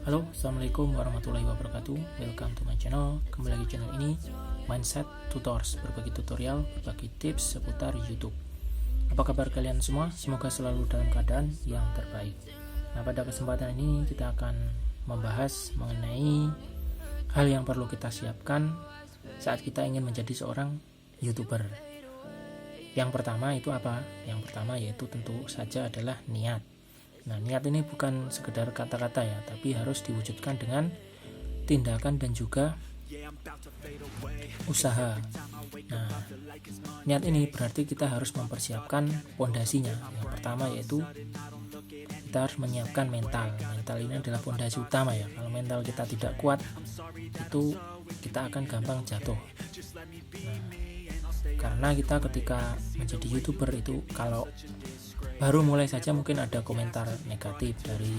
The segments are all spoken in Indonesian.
Halo, assalamualaikum warahmatullahi wabarakatuh. Welcome to my channel. Kembali lagi channel ini Mindset Tutors, berbagi tutorial, berbagi tips seputar YouTube. Apa kabar kalian semua? Semoga selalu dalam keadaan yang terbaik. Nah, pada kesempatan ini kita akan membahas mengenai hal yang perlu kita siapkan saat kita ingin menjadi seorang YouTuber. Yang pertama itu apa? Yang pertama yaitu tentu saja adalah niat. Nah, niat ini bukan sekedar kata-kata ya, tapi harus diwujudkan dengan tindakan dan juga usaha. Nah, niat ini berarti kita harus mempersiapkan pondasinya. Yang pertama yaitu kita harus menyiapkan mental. Mental ini adalah pondasi utama ya. Kalau mental kita tidak kuat, itu kita akan gampang jatuh. Nah, karena kita ketika menjadi YouTuber itu kalau baru mulai saja mungkin ada komentar negatif dari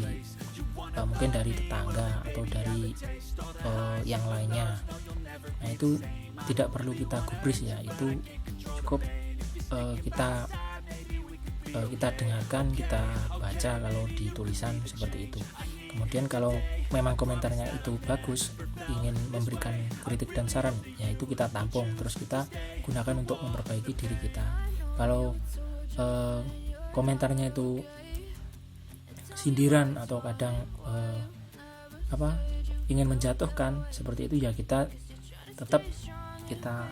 mungkin dari tetangga atau dari yang lainnya. Nah, itu tidak perlu kita gubris ya, itu cukup kita dengarkan, kita baca kalau di tulisan seperti itu. Kemudian kalau memang komentarnya itu bagus, ingin memberikan kritik dan saran, ya itu kita tampung, terus kita gunakan untuk memperbaiki diri kita. Kalau komentarnya itu sindiran atau kadang ingin menjatuhkan seperti itu, ya kita tetap kita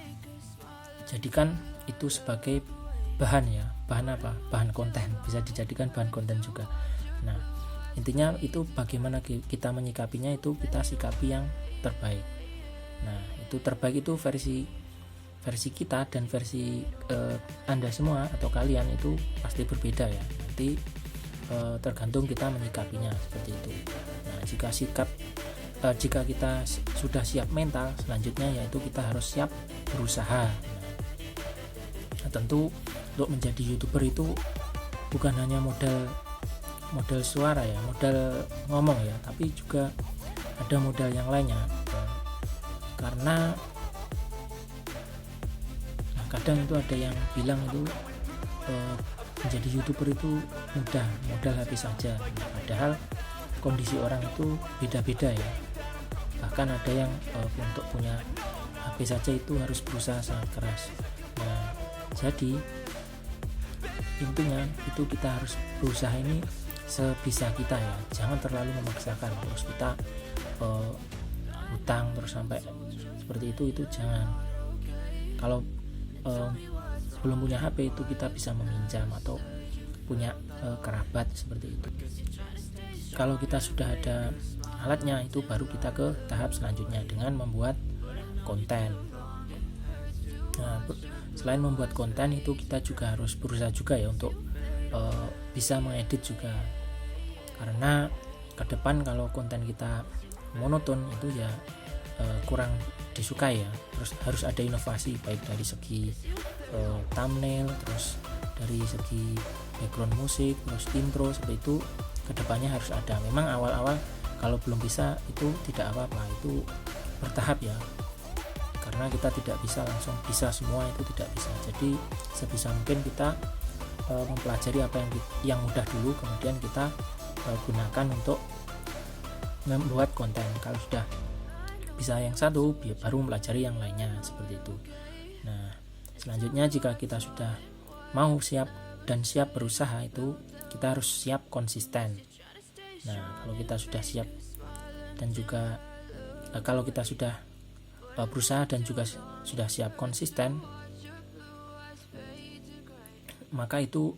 jadikan itu sebagai bahan ya, bahan konten, bisa dijadikan bahan konten juga. Nah, intinya itu bagaimana kita menyikapinya, itu kita sikapi yang terbaik. Nah, itu terbaik itu versi kita dan versi Anda semua atau kalian itu pasti berbeda ya. Nanti tergantung kita menyikapinya seperti itu. Nah, jika kita sudah siap mental, selanjutnya yaitu kita harus siap berusaha. Nah, tentu untuk menjadi YouTuber itu bukan hanya modal suara ya, modal ngomong ya, tapi juga ada modal yang lainnya. Karena kadang itu ada yang bilang itu menjadi YouTuber itu mudah, modal habis saja. Padahal kondisi orang itu beda-beda ya. Bahkan ada yang untuk punya HP saja itu harus berusaha sangat keras. Nah, jadi intinya itu kita harus berusaha ini sebisa kita ya. Jangan terlalu memaksakan terus kita hutang terus sampai seperti itu jangan. Kalau belum punya HP itu kita bisa meminjam atau punya kerabat seperti itu. Kalau kita sudah ada alatnya, itu baru kita ke tahap selanjutnya dengan membuat konten. Nah, selain membuat konten itu kita juga harus berusaha juga ya untuk bisa mengedit juga, karena ke depan kalau konten kita monoton itu ya kurang disukai ya. Terus harus ada inovasi baik dari segi thumbnail, terus dari segi background musik, terus intro, seperti itu kedepannya harus ada. Memang awal-awal kalau belum bisa itu tidak apa-apa, itu bertahap ya, karena kita tidak bisa langsung bisa semua, itu tidak bisa. Jadi sebisa mungkin kita mempelajari apa yang mudah dulu, kemudian kita gunakan untuk membuat konten. Kalau sudah bisa yang satu, baru mempelajari yang lainnya seperti itu. Nah, selanjutnya jika kita sudah mau siap berusaha, itu kita harus siap konsisten. Nah, kalau kita sudah siap dan juga kalau kita sudah berusaha dan juga sudah siap konsisten, maka itu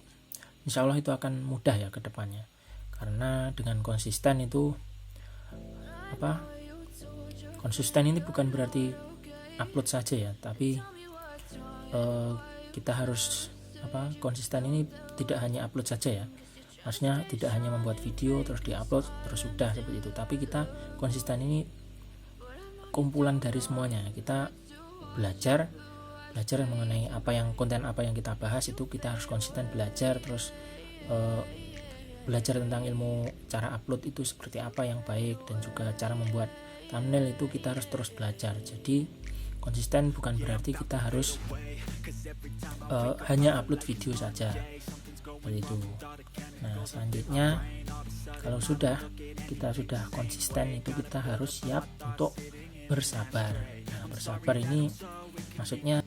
insya Allah itu akan mudah ya ke depannya. Karena dengan konsisten itu konsisten ini bukan berarti upload saja ya, tapi kita harus konsisten ini tidak hanya upload saja ya. Maksudnya tidak hanya membuat video terus diupload terus sudah seperti itu, tapi kita konsisten ini kumpulan dari semuanya. Kita belajar mengenai konten apa yang kita bahas, itu kita harus konsisten belajar, terus belajar tentang ilmu cara upload itu seperti apa yang baik, dan juga cara membuat thumbnail itu kita harus terus belajar. Jadi konsisten bukan berarti kita harus hanya upload video saja seperti itu. Nah, selanjutnya kalau kita sudah konsisten, itu kita harus siap untuk bersabar. Nah, bersabar ini maksudnya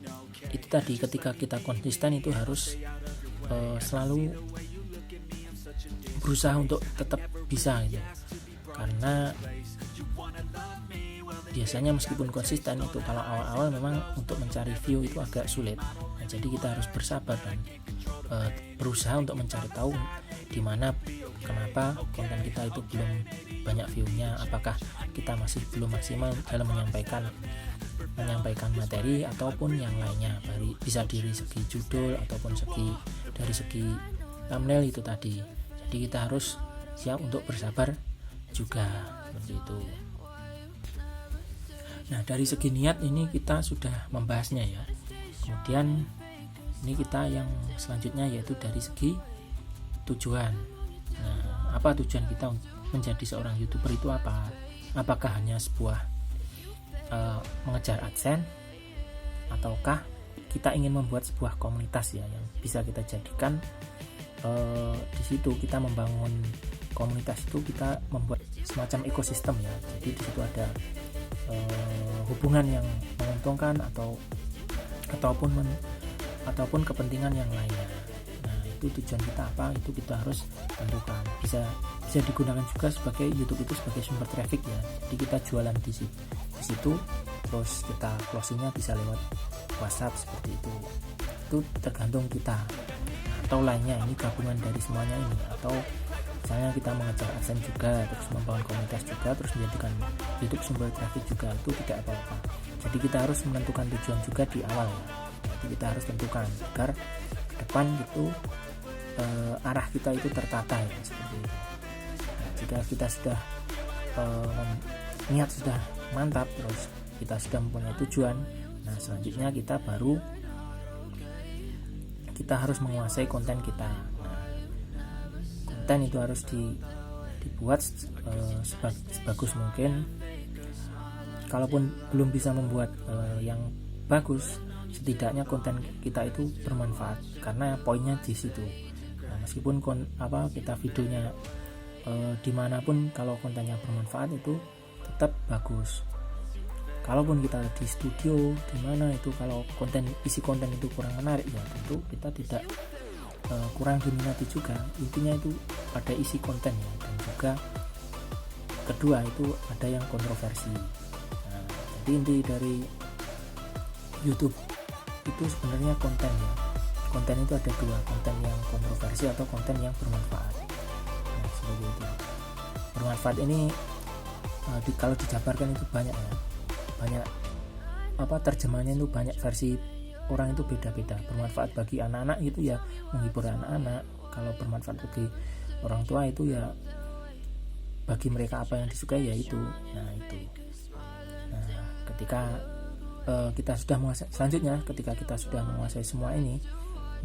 itu tadi, ketika kita konsisten itu harus selalu berusaha untuk tetap bisa gitu. Karena biasanya meskipun konsisten itu kalau awal-awal memang untuk mencari view itu agak sulit. Nah, jadi kita harus bersabar dan berusaha untuk mencari tahu di mana, kenapa konten kita itu belum banyak view-nya, apakah kita masih belum maksimal dalam menyampaikan materi ataupun yang lainnya, bisa dari segi judul ataupun dari segi thumbnail itu tadi. Jadi kita harus siap untuk bersabar juga, seperti itu. Nah, dari segi niat ini kita sudah membahasnya ya. Kemudian ini kita yang selanjutnya yaitu dari segi tujuan. Nah, apa tujuan kita menjadi seorang YouTuber itu apa? Apakah hanya sebuah mengejar AdSense, ataukah kita ingin membuat sebuah komunitas ya yang bisa kita jadikan di situ kita membangun komunitas itu, kita membuat semacam ekosistem ya. Jadi di situ ada hubungan yang menguntungkan ataupun kepentingan yang lainnya. Nah, itu tujuan kita apa, itu kita harus tentukan. Bisa digunakan juga sebagai YouTube itu sebagai sumber traffic ya. Jadi kita jualan di situ, terus kita closingnya bisa lewat WhatsApp seperti itu. Itu tergantung kita. Atau lainnya, ini gabungan dari semuanya ini. Atau misalnya kita mengejar AdSense juga, terus membangun komunitas juga, terus menjadikan YouTube sumber traffic juga, itu tidak apa-apa. Jadi kita harus menentukan tujuan juga di awal ya. Jadi kita harus tentukan agar ke depan itu arah kita itu tertata ya, seperti itu. Nah, jika kita sudah niat sudah mantap, terus kita sudah mempunyai tujuan, nah selanjutnya kita harus menguasai konten kita. Nah, konten itu harus dibuat sebagus mungkin. Kalaupun belum bisa membuat yang bagus, setidaknya konten kita itu bermanfaat, karena poinnya di situ. Nah, meskipun kita videonya dimanapun, kalau kontennya bermanfaat itu tetap bagus. Kalaupun kita di studio dimana itu, kalau isi konten itu kurang menarik ya tentu kita tidak kurang diminati juga. Intinya itu pada isi kontennya, dan juga kedua itu ada yang kontroversi. Nah, jadi inti dari YouTube itu sebenarnya konten ya. Konten itu ada dua, konten yang kontroversi atau konten yang bermanfaat. Nah, seperti itu. Bermanfaat ini kalau dijabarkan itu banyak ya. Banyak terjemahannya itu banyak, versi orang itu beda-beda. Bermanfaat bagi anak-anak itu ya menghibur anak-anak. Kalau bermanfaat bagi orang tua itu ya bagi mereka apa yang disukai ya itu. Nah, itu. Nah, ketika kita sudah menguasai, selanjutnya ketika kita sudah menguasai semua ini,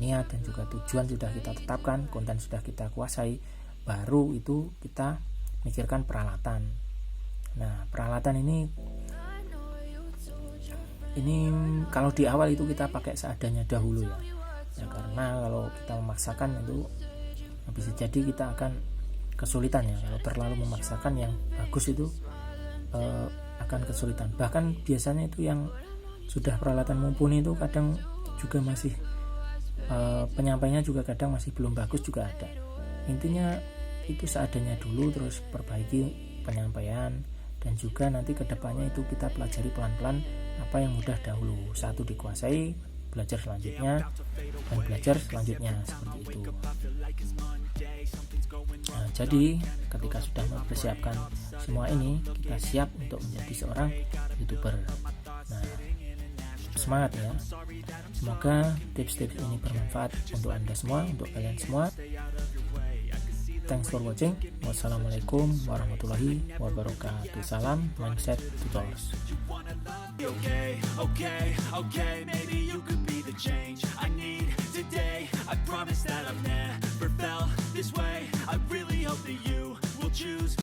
niat dan juga tujuan sudah kita tetapkan, konten sudah kita kuasai, baru itu kita mikirkan peralatan. Nah, peralatan ini kalau di awal itu kita pakai seadanya dahulu ya. Karena kalau kita memaksakan itu bisa jadi kita akan kesulitan ya. Kalau terlalu memaksakan yang bagus itu akan kesulitan. Bahkan biasanya itu yang sudah peralatan mumpuni itu kadang juga masih penyampainya juga kadang masih belum bagus juga ada. Intinya itu seadanya dulu, terus perbaiki penyampaian, dan juga nanti kedepannya itu kita pelajari pelan-pelan apa yang mudah dahulu. Satu dikuasai, belajar selanjutnya, dan belajar selanjutnya, seperti itu. Nah, jadi ketika sudah mempersiapkan semua ini, kita siap untuk menjadi seorang YouTuber. Nah, semangat ya. Semoga tips-tips ini bermanfaat untuk Anda semua, untuk kalian semua. Thanks for watching. Wassalamualaikum warahmatullahi wabarakatuh. Salam Mindset Tutors. Okay, maybe you could be the change I need today. I promise that I've never felt this way. I really hope that you will choose